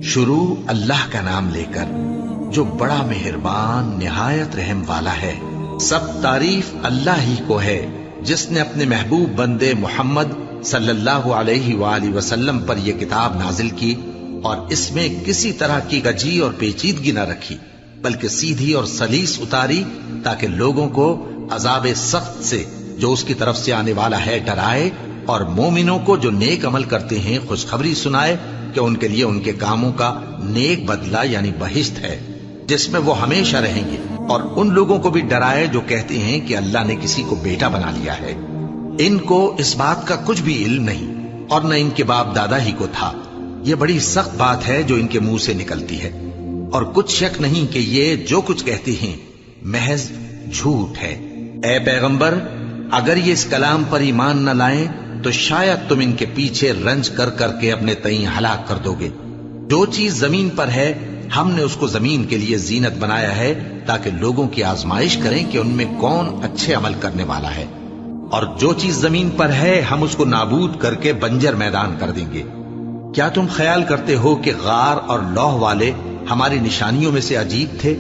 شروع اللہ کا نام لے کر جو بڑا مہربان نہایت رحم والا ہے۔ سب تعریف اللہ ہی کو ہے جس نے اپنے محبوب بندے محمد صلی اللہ علیہ وآلہ وسلم پر یہ کتاب نازل کی اور اس میں کسی طرح کی گجی اور پیچیدگی نہ رکھی، بلکہ سیدھی اور سلیس اتاری تاکہ لوگوں کو عذاب سخت سے جو اس کی طرف سے آنے والا ہے ڈرائے، اور مومنوں کو جو نیک عمل کرتے ہیں خوشخبری سنائے کہ ان کے لیے ان کے کاموں کا نیک بدلہ یعنی بہشت ہے جس میں وہ ہمیشہ رہیں گے، اور ان لوگوں کو بھی ڈرائے جو کہتے ہیں کہ اللہ نے کسی کو بیٹا بنا لیا ہے۔ ان کو اس بات کا کچھ بھی علم نہیں اور نہ ان کے باپ دادا ہی کو تھا۔ یہ بڑی سخت بات ہے جو ان کے منہ سے نکلتی ہے، اور کچھ شک نہیں کہ یہ جو کچھ کہتے ہیں محض جھوٹ ہے۔ اے پیغمبر، اگر یہ اس کلام پر ایمان نہ لائیں تو شاید تم ان کے پیچھے رنج کر کر کے اپنے تئیں ہلاک کر دو گے۔ جو چیز زمین پر ہے ہم نے اس کو زمین کے لیے زینت بنایا ہے تاکہ لوگوں کی آزمائش کریں کہ ان میں کون اچھے عمل کرنے والا ہے، اور جو چیز زمین پر ہے ہم اس کو نابود کر کے بنجر میدان کر دیں گے۔ کیا تم خیال کرتے ہو کہ غار اور لوح والے ہماری نشانیوں میں سے عجیب تھے؟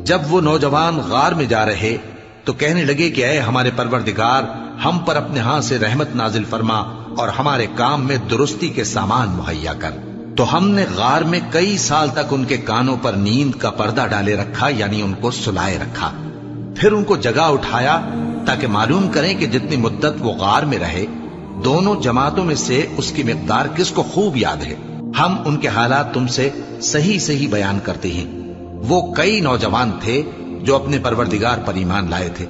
جب وہ نوجوان غار میں جا رہے تو کہنے لگے کہ اے ہمارے پروردگار، ہم پر اپنے ہاں سے رحمت نازل فرما اور ہمارے کام میں درستی کے سامان مہیا کر۔ تو ہم نے غار میں کئی سال تک ان کے کانوں پر نیند کا پردہ ڈالے رکھا، یعنی ان کو سلائے رکھا۔ پھر ان کو جگہ اٹھایا تاکہ معلوم کریں کہ جتنی مدت وہ غار میں رہے دونوں جماعتوں میں سے اس کی مقدار کس کو خوب یاد ہے۔ ہم ان کے حالات تم سے صحیح صحیح بیان کرتے ہیں۔ وہ کئی نوجوان تھے جو اپنے پروردگار پر ایمان لائے تھے،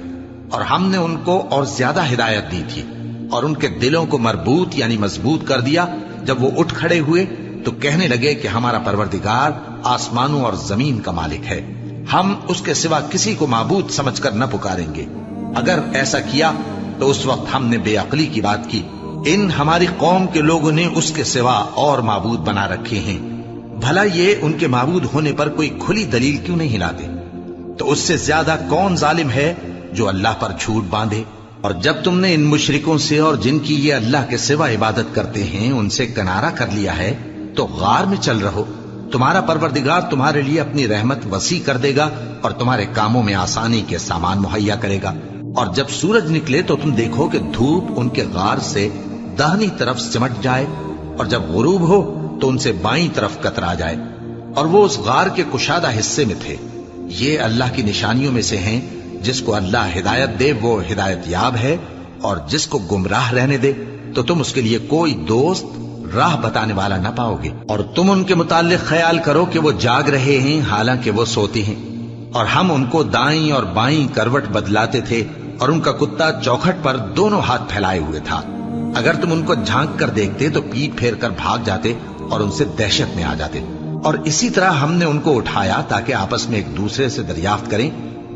اور ہم نے ان کو اور زیادہ ہدایت دی تھی، اور ان کے دلوں کو مربوط یعنی مضبوط کر دیا۔ جب وہ اٹھ کھڑے ہوئے تو کہنے لگے کہ ہمارا پروردگار آسمانوں اور زمین کا مالک ہے، ہم اس کے سوا کسی کو معبود سمجھ کر نہ پکاریں گے۔ اگر ایسا کیا تو اس وقت ہم نے بے عقلی کی بات کی۔ ان ہماری قوم کے لوگوں نے اس کے سوا اور معبود بنا رکھے ہیں، بھلا یہ ان کے معبود ہونے پر کوئی کھلی دلیل کیوں نہیں لاتے؟ تو اس سے زیادہ کون ظالم ہے جو اللہ پر جھوٹ باندھے؟ اور جب تم نے ان مشرکوں سے اور جن کی یہ اللہ کے سوا عبادت کرتے ہیں ان سے کنارہ کر لیا ہے تو غار میں چل رہو، تمہارا پروردگار تمہارے لیے اپنی رحمت وسیع کر دے گا اور تمہارے کاموں میں آسانی کے سامان مہیا کرے گا۔ اور جب سورج نکلے تو تم دیکھو کہ دھوپ ان کے غار سے داہنی طرف سمٹ جائے، اور جب غروب ہو تو ان سے بائیں طرف کترا جائے، اور وہ اس غار کے کشادہ حصے میں تھے۔ یہ اللہ کی نشانیوں میں سے ہیں، جس کو اللہ ہدایت دے وہ ہدایت یاب ہے، اور جس کو گمراہ رہنے دے تو تم اس کے لیے کوئی دوست راہ بتانے والا نہ پاؤ گے۔ اور تم ان کے متعلق خیال کرو کہ وہ جاگ رہے ہیں حالانکہ وہ سوتے ہیں، اور ہم ان کو دائیں اور بائیں کروٹ بدلاتے تھے، اور ان کا کتا چوکھٹ پر دونوں ہاتھ پھیلائے ہوئے تھا۔ اگر تم ان کو جھانک کر دیکھتے تو پیٹ پھیر کر بھاگ جاتے اور ان سے دہشت میں آ جاتے۔ اور اسی طرح ہم نے ان کو اٹھایا تاکہ آپس میں ایک دوسرے سے دریافت کریں۔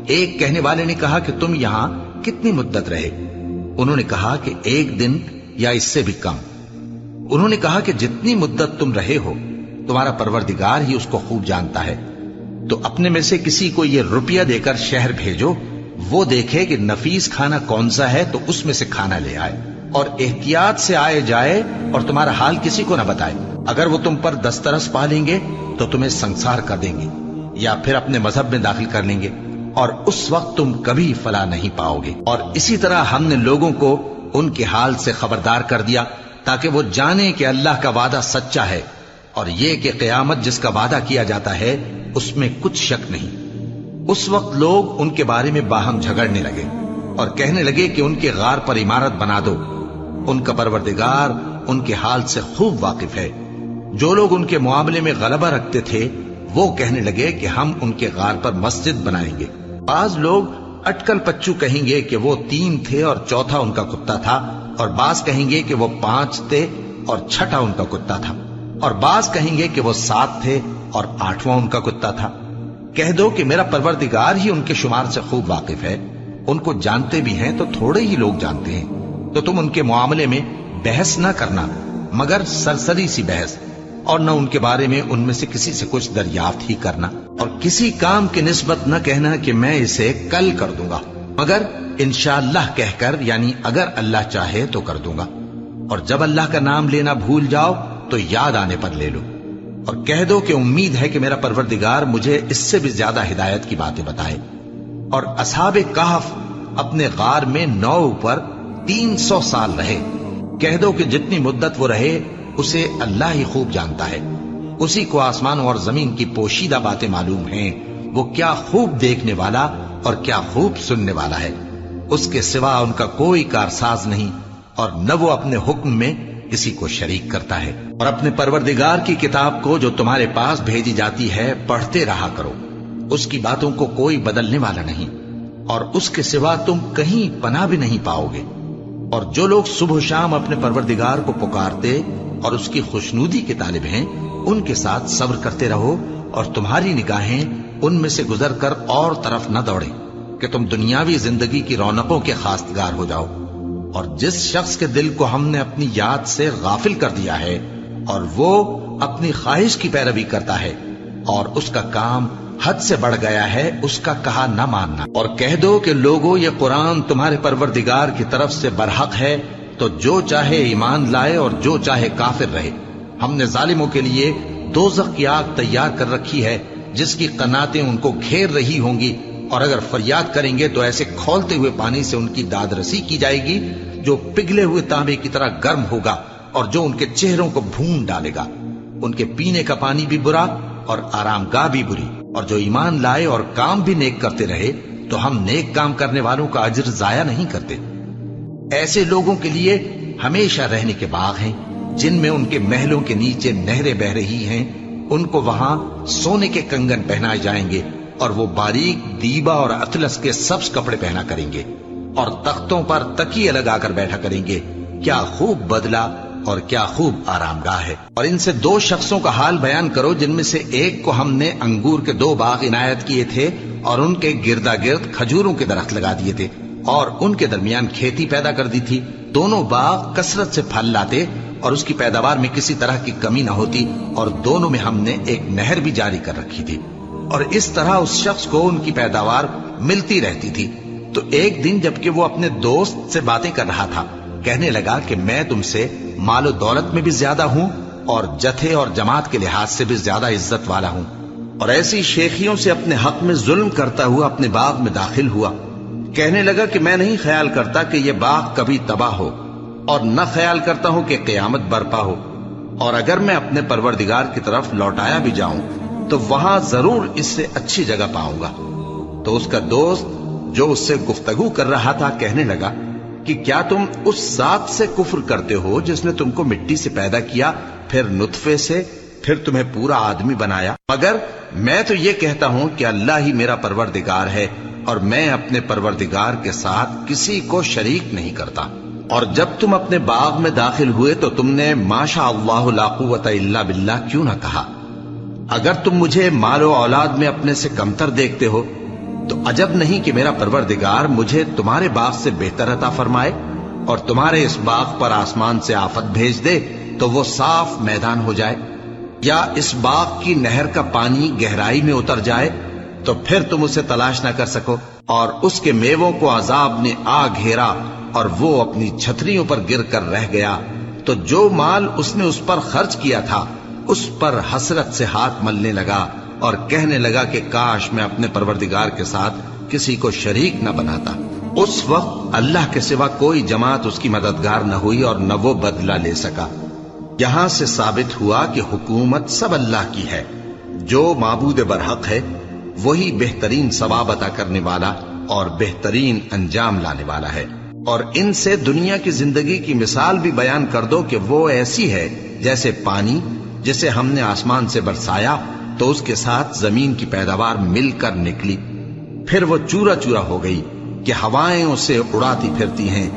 ایک کہنے والے نے کہا کہ تم یہاں کتنی مدت رہے؟ انہوں نے کہا کہ 1 دن یا اس سے بھی کم۔ انہوں نے کہا کہ جتنی مدت تم رہے ہو تمہارا پروردگار ہی اس کو خوب جانتا ہے، تو اپنے میں سے کسی کو یہ روپیہ دے کر شہر بھیجو، وہ دیکھے کہ نفیس کھانا کون سا ہے تو اس میں سے کھانا لے آئے، اور احتیاط سے آئے جائے اور تمہارا حال کسی کو نہ بتائے۔ اگر وہ تم پر دسترس پا لیں گے تو تمہیں سنسار کر دیں گے یا پھر اپنے مذہب میں داخل کر لیں گے، اور اس وقت تم کبھی فلاح نہیں پاؤ گے۔ اور اسی طرح ہم نے لوگوں کو ان کے حال سے خبردار کر دیا تاکہ وہ جانیں کہ اللہ کا وعدہ سچا ہے، اور یہ کہ قیامت جس کا وعدہ کیا جاتا ہے اس میں کچھ شک نہیں۔ اس وقت لوگ ان کے بارے میں باہم جھگڑنے لگے اور کہنے لگے کہ ان کے غار پر عمارت بنا دو۔ ان کا پروردگار ان کے حال سے خوب واقف ہے۔ جو لوگ ان کے معاملے میں غلبہ رکھتے تھے وہ کہنے لگے کہ ہم ان کے غار پر مسجد بنائیں گے۔ بعض لوگ اٹکل پچو کہیں گے کہ وہ 3 تھے اور چوتھا ان کا کتا تھا، اور بعض کہیں گے کہ وہ 5 تھے اور چھٹا ان کا کتا تھا، اور بعض کہیں گے کہ وہ 7 تھے اور 8واں ان کا کتا تھا۔ کہہ دو کہ میرا پروردگار ہی ان کے شمار سے خوب واقف ہے، ان کو جانتے بھی ہیں تو تھوڑے ہی لوگ جانتے ہیں۔ تو تم ان کے معاملے میں بحث نہ کرنا مگر سرسری سی بحث، اور نہ ان کے بارے میں ان میں سے کسی سے کچھ دریافت ہی کرنا، اور کسی کام کی نسبت نہ کہنا کہ میں اسے کل کر دوں گا، مگر انشاءاللہ کہہ کر یعنی اگر اللہ چاہے تو کر دوں گا۔ اور جب اللہ کا نام لینا بھول جاؤ تو یاد آنے پر لے لو۔ اور کہہ دو کہ امید ہے کہ میرا پروردگار مجھے اس سے بھی زیادہ ہدایت کی باتیں بتائے۔ اور اصحاب کہف اپنے غار میں 9 پر 300 سال رہے۔ کہہ دو کہ جتنی مدت وہ رہے اسے اللہ ہی خوب جانتا ہے، اسی کو آسمانوں اور زمین کی پوشیدہ باتیں معلوم ہیں، وہ کیا خوب دیکھنے والا اور کیا خوب سننے والا ہے۔ اس کے سوا ان کا کوئی کارساز نہیں، اور نہ وہ اپنے حکم میں کسی کو شریک کرتا ہے۔ اور اپنے پروردگار کی کتاب کو جو تمہارے پاس بھیجی جاتی ہے پڑھتے رہا کرو، اس کی باتوں کو کوئی بدلنے والا نہیں، اور اس کے سوا تم کہیں پناہ بھی نہیں پاؤ گے۔ اور جو لوگ صبح و شام اپنے پروردگار کو پکارتے اور اس کی خوشنودی کے طالب ہیں، ان کے ساتھ صبر کرتے رہو، اور تمہاری نگاہیں ان میں سے گزر کر اور طرف نہ دوڑیں کہ تم دنیاوی زندگی کی رونقوں کے خواستگار ہو جاؤ۔ اور جس شخص کے دل کو ہم نے اپنی یاد سے غافل کر دیا ہے اور وہ اپنی خواہش کی پیروی کرتا ہے اور اس کا کام حد سے بڑھ گیا ہے، اس کا کہا نہ ماننا۔ اور کہہ دو کہ لوگو یہ قرآن تمہارے پروردگار کی طرف سے برحق ہے، تو جو چاہے ایمان لائے اور جو چاہے کافر رہے۔ ہم نے ظالموں کے لیے دوزخ کی آگ تیار کر رکھی ہے جس کی قناتیں ان کو گھیر رہی ہوں گی، اور اگر فریاد کریں گے تو ایسے کھولتے ہوئے پانی سے ان کی داد رسی کی جائے گی جو پگھلے ہوئے تانبے کی طرح گرم ہوگا، اور جو ان کے چہروں کو بھون ڈالے گا۔ ان کے پینے کا پانی بھی برا اور آرام گاہ بھی بری۔ اور جو ایمان لائے اور کام بھی نیک کرتے رہے تو ہم نیک کام کرنے والوں کا اجر ضائع نہیں کرتے۔ ایسے لوگوں کے لیے ہمیشہ رہنے کے باغ ہیں جن میں ان کے محلوں کے نیچے نہریں بہ رہی ہیں، ان کو وہاں سونے کے کنگن پہنائے جائیں گے، اور وہ باریک دیبا اور اطلس کے سبز کپڑے پہنا کریں گے، اور تختوں پر تکیے لگا کر بیٹھا کریں گے۔ کیا خوب بدلہ اور کیا خوب آرام گاہ ہے۔ اور ان سے 2 شخصوں کا حال بیان کرو جن میں سے ایک کو ہم نے انگور کے 2 باغ عنایت کیے تھے اور ان کے گردا گرد کھجوروں کے درخت لگا دیے تھے، اور ان کے درمیان کھیتی پیدا کر دی تھی۔ دونوں باغ کثرت سے پھل لاتے اور اس کی پیداوار میں کسی طرح کی کمی نہ ہوتی، اور دونوں میں ہم نے ایک نہر بھی جاری کر رکھی تھی، اور اس طرح اس شخص کو ان کی پیداوار ملتی رہتی تھی۔ تو ایک دن جبکہ وہ اپنے دوست سے باتیں کر رہا تھا، کہنے لگا کہ میں تم سے مال و دولت میں بھی زیادہ ہوں اور جتھے اور جماعت کے لحاظ سے بھی زیادہ عزت والا ہوں، اور ایسی شیخیوں سے اپنے حق میں ظلم کرتا ہوا اپنے باغ میں داخل ہوا۔ کہنے لگا کہ میں نہیں خیال کرتا کہ یہ باغ کبھی تباہ ہو، اور نہ خیال کرتا ہوں کہ قیامت برپا ہو، اور اگر میں اپنے پروردگار کی طرف لوٹایا بھی جاؤں تو وہاں ضرور اس سے اچھی جگہ پاؤں گا۔ تو اس کا دوست جو اس سے گفتگو کر رہا تھا کہنے لگا کہ کیا تم اس ذات سے کفر کرتے ہو جس نے تم کو مٹی سے پیدا کیا، پھر نطفے سے، پھر تمہیں پورا آدمی بنایا؟ مگر میں تو یہ کہتا ہوں کہ اللہ ہی میرا پروردگار ہے، اور میں اپنے پروردگار کے ساتھ کسی کو شریک نہیں کرتا۔ اور جب تم اپنے باغ میں داخل ہوئے تو تم نے ماشاء اللہ لا قوت الا باللہ کیوں نہ کہا؟ اگر تم مجھے مال و اولاد میں اپنے سے کمتر دیکھتے ہو تو عجب نہیں کہ میرا پروردگار مجھے تمہارے باغ سے بہتر عطا فرمائے، اور تمہارے اس باغ پر آسمان سے آفت بھیج دے تو وہ صاف میدان ہو جائے، یا اس باغ کی نہر کا پانی گہرائی میں اتر جائے تو پھر تم اسے تلاش نہ کر سکو، اور اس کے میووں کو عذاب نے آ گھیرا اور وہ اپنی چھتریوں پر گر کر رہ گیا، تو جو مال اس نے اس پر خرچ کیا تھا اس پر حسرت سے ہاتھ ملنے لگا اور کہنے لگا کہ کاش میں اپنے پروردگار کے ساتھ کسی کو شریک نہ بناتا۔ اس وقت اللہ کے سوا کوئی جماعت اس کی مددگار نہ ہوئی اور نہ وہ بدلہ لے سکا۔ یہاں سے ثابت ہوا کہ حکومت سب اللہ کی ہے، جو معبود برحق ہے وہی بہترین ثواب عطا کرنے والا اور بہترین انجام لانے والا ہے۔ اور ان سے دنیا کی زندگی کی مثال بھی بیان کر دو کہ وہ ایسی ہے جیسے پانی جسے ہم نے آسمان سے برسایا تو اس کے ساتھ زمین کی پیداوار مل کر نکلی، پھر وہ چورا چورا ہو گئی کہ ہوائیں اسے اڑاتی پھرتی ہیں،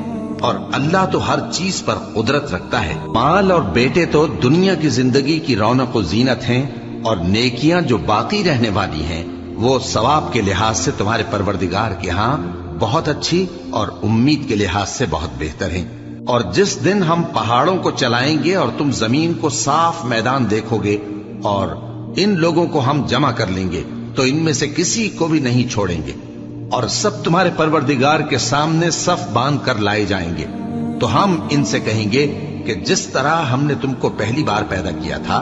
اور اللہ تو ہر چیز پر قدرت رکھتا ہے۔ مال اور بیٹے تو دنیا کی زندگی کی رونق و زینت ہیں، اور نیکیاں جو باقی رہنے والی ہیں وہ ثواب کے لحاظ سے تمہارے پروردگار کے ہاں بہت اچھی اور امید کے لحاظ سے بہت بہتر ہیں۔ اور جس دن ہم پہاڑوں کو چلائیں گے اور تم زمین کو صاف میدان دیکھو گے، اور ان لوگوں کو ہم جمع کر لیں گے تو ان میں سے کسی کو بھی نہیں چھوڑیں گے، اور سب تمہارے پروردگار کے سامنے صف باندھ کر لائے جائیں گے، تو ہم ان سے کہیں گے کہ جس طرح ہم نے تم کو پہلی بار پیدا کیا تھا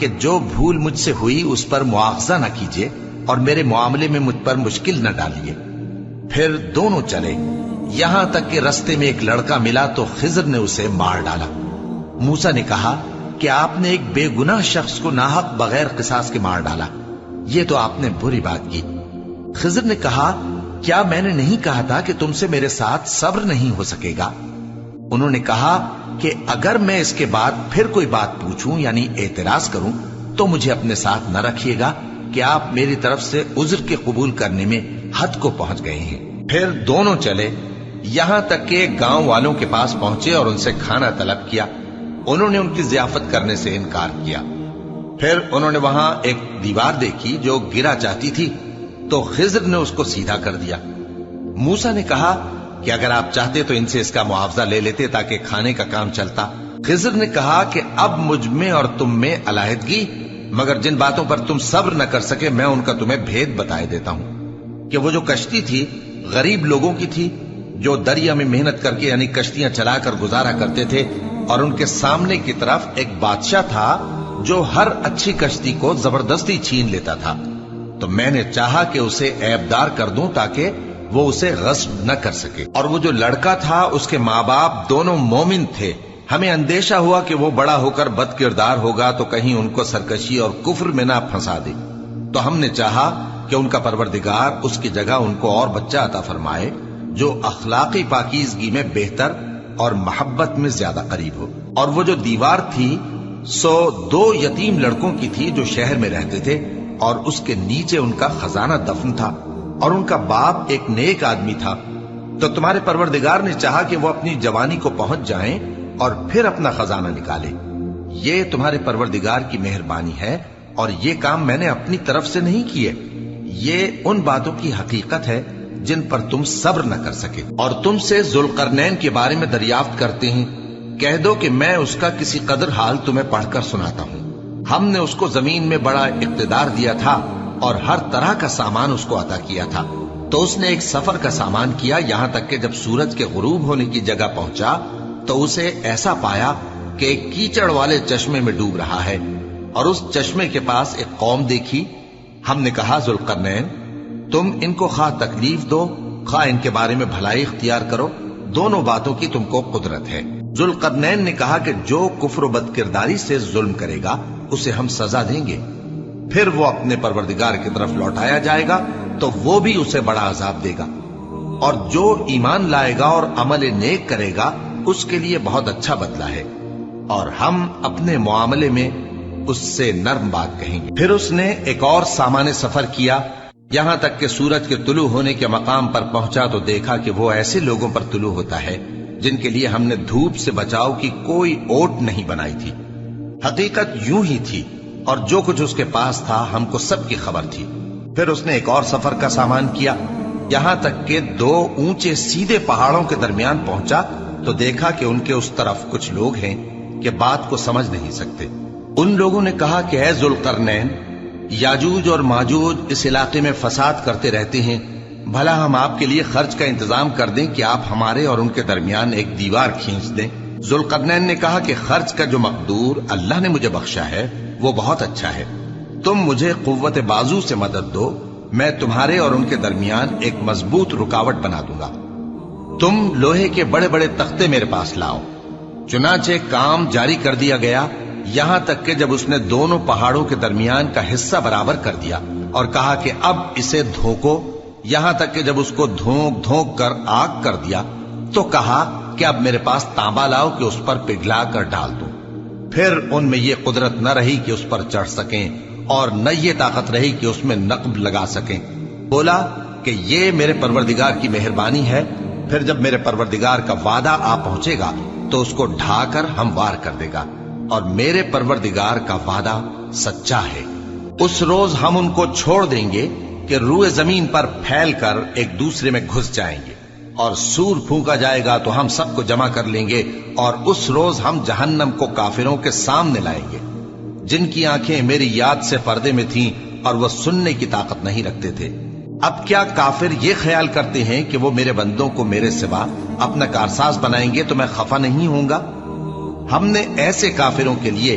کہ جو بھول مجھ سے ہوئی اس پر مواخذہ نہ کیجیے اور میرے معاملے میں مجھ پر مشکل نہ ڈالیے۔ پھر دونوں چلے، یہاں تک کہ رستے میں ایک لڑکا ملا تو خضر نے اسے مار ڈالا۔ موسیٰ نے کہا کہ آپ نے ایک بے گناہ شخص کو ناحق بغیر قصاص کے مار ڈالا، یہ تو آپ نے بری بات کی۔ خضر نے کہا کیا میں نے نہیں کہا تھا کہ تم سے میرے ساتھ صبر نہیں ہو سکے گا؟ انہوں نے کہا کہ اگر میں اس کے بعد پھر کوئی بات پوچھوں یعنی اعتراض کروں تو مجھے اپنے ساتھ نہ رکھیے گا کہ آپ میری طرف سے عذر کے قبول کرنے میں حد کو پہنچ گئے ہیں۔ پھر دونوں چلے، یہاں تک کہ گاؤں والوں کے پاس پہنچے اور ان سے کھانا طلب کیا۔ انہوں نے ان کی ضیافت کرنے سے انکار کیا۔ پھر انہوں نے وہاں ایک دیوار دیکھی جو گرا چاہتی تھی تو خضر نے اس کو سیدھا کر دیا۔ موسیٰ نے کہا کہ اگر آپ چاہتے تو ان سے اس کا معاوضہ لے لیتے تاکہ کھانے کا کام چلتا۔ خضر نے کہا کہ اب مجھ میں اور تم میں علیحدگی، مگر جن باتوں پر تم صبر نہ کر سکے میں ان کا تمہیں بھید بتائے دیتا ہوں کہ وہ جو کشتی تھی غریب لوگوں کی تھی جو دریا میں محنت کر کے یعنی کشتیاں چلا کر گزارا کرتے تھے، اور ان کے سامنے کی طرف ایک بادشاہ تھا جو ہر اچھی کشتی کو زبردستی چھین لیتا تھا، تو میں نے چاہا کہ اسے عیبدار کر دوں تاکہ وہ اسے غصب نہ کر سکے۔ اور وہ جو لڑکا تھا اس کے ماں باپ دونوں مومن تھے، ہمیں اندیشہ ہوا کہ وہ بڑا ہو کر بد کردار ہوگا تو کہیں ان کو سرکشی اور کفر میں نہ پھنسا دے، تو ہم نے چاہا کہ ان کا پروردگار اس کی جگہ ان کو اور بچہ عطا فرمائے جو اخلاقی پاکیزگی میں بہتر اور محبت میں زیادہ قریب ہو۔ اور وہ جو دیوار تھی سو 2 یتیم لڑکوں کی تھی جو شہر میں رہتے تھے، اور اس کے نیچے ان کا خزانہ دفن تھا، اور ان کا باپ ایک نیک آدمی تھا۔ تو تمہارے پروردگار نے چاہا کہ وہ اپنی جوانی کو پہنچ جائیں اور پھر اپنا خزانہ نکالے۔ یہ تمہارے پروردگار کی مہربانی ہے، اور یہ کام میں نے اپنی طرف سے نہیں کیے، یہ ان باتوں کی حقیقت ہے جن پر تم صبر نہ کر سکے۔ اور تم سے ذوالقرنین کے بارے میں دریافت کرتے ہیں، کہہ دو کہ میں اس کا کسی قدر حال تمہیں پڑھ کر سناتا ہوں۔ ہم نے اس کو زمین میں بڑا اقتدار دیا تھا اور ہر طرح کا سامان اس کو عطا کیا تھا، تو اس نے ایک سفر کا سامان کیا، یہاں تک کہ جب سورج کے غروب ہونے کی جگہ پہنچا تو اسے ایسا پایا کہ ایک کیچڑ والے چشمے میں ڈوب رہا ہے، اور اس چشمے کے پاس ایک قوم دیکھی۔ ہم نے کہا ذوالقرنین تم ان کو خواہ تکلیف دو خواہ ان کے بارے میں بھلائی اختیار کرو، دونوں باتوں کی تم کو قدرت ہے۔ ذوالقرنین نے کہا کہ جو کفر و بد کرداری سے ظلم کرے گا اسے ہم سزا دیں گے، پھر وہ اپنے پروردگار کی طرف لوٹایا جائے گا تو وہ بھی اسے بڑا عذاب دے گا، اور جو ایمان لائے گا اور عمل نیک کرے گا اس کے لیے بہت اچھا بدلہ ہے، اور ہم اپنے معاملے میں اس سے نرم بات کہیں گے۔ پھر اس نے ایک اور سامان سفر کیا، یہاں تک کہ سورج کے طلوع ہونے کے مقام پر پہنچا تو دیکھا کہ وہ ایسے لوگوں پر طلوع ہوتا ہے جن کے لیے ہم نے دھوپ سے بچاؤ کی کوئی اوٹ نہیں بنائی تھی۔ حقیقت یوں ہی تھی، اور جو کچھ اس کے پاس تھا ہم کو سب کی خبر تھی۔ پھر اس نے ایک اور سفر کا سامان کیا، یہاں تک کہ 2 اونچے سیدھے پہاڑوں کے درمیان پہنچا تو دیکھا کہ ان کے اس طرف کچھ لوگ ہیں کہ بات کو سمجھ نہیں سکتے۔ ان لوگوں نے کہا کہ اے ذوالقرنین، یاجوج اور ماجوج اس علاقے میں فساد کرتے رہتے ہیں، بھلا ہم آپ کے لیے خرچ کا انتظام کر دیں کہ آپ ہمارے اور ان کے درمیان ایک دیوار کھینچ دیں۔ ذوالقرنین نے کہا کہ خرچ کا جو مقدور اللہ نے مجھے بخشا ہے وہ بہت اچھا ہے، تم مجھے قوت بازو سے مدد دو، میں تمہارے اور ان کے درمیان ایک مضبوط رکاوٹ بنا دوں گا۔ تم لوہے کے بڑے بڑے تختے میرے پاس لاؤ۔ چنانچہ کام جاری کر دیا گیا، یہاں تک کہ جب اس نے دونوں پہاڑوں کے درمیان کا حصہ برابر کر دیا اور کہا کہ اب اسے دھوکو، یہاں تک کہ جب اس کو دھونک دھونک کر آگ کر دیا تو کہا کہ اب میرے پاس تانبا لاؤ کہ اس پر پگھلا کر ڈال دوں۔ پھر ان میں یہ قدرت نہ رہی کہ اس پر چڑھ سکیں، اور نہ یہ طاقت رہی کہ اس میں نقب لگا سکیں۔ بولا کہ یہ میرے پروردگار کی مہربانی ہے، پھر جب میرے پروردگار کا وعدہ آ پہنچے گا تو اس کو ڈھا کر ہموار کر دے گا، اور میرے پروردگار کا وعدہ سچا ہے۔ اس روز ہم ان کو چھوڑ دیں گے کہ روئے زمین پر پھیل کر ایک دوسرے میں گھس جائیں گے، اور سور پھونکا جائے گا تو ہم سب کو جمع کر لیں گے، اور اس روز ہم جہنم کو کافروں کے سامنے لائیں گے جن کی آنکھیں میری یاد سے پردے میں تھیں اور وہ سننے کی طاقت نہیں رکھتے تھے۔ اب کیا کافر یہ خیال کرتے ہیں کہ وہ میرے بندوں کو میرے سوا اپنا کارساز بنائیں گے تو میں خفا نہیں ہوں گا؟ ہم نے ایسے کافروں کے لیے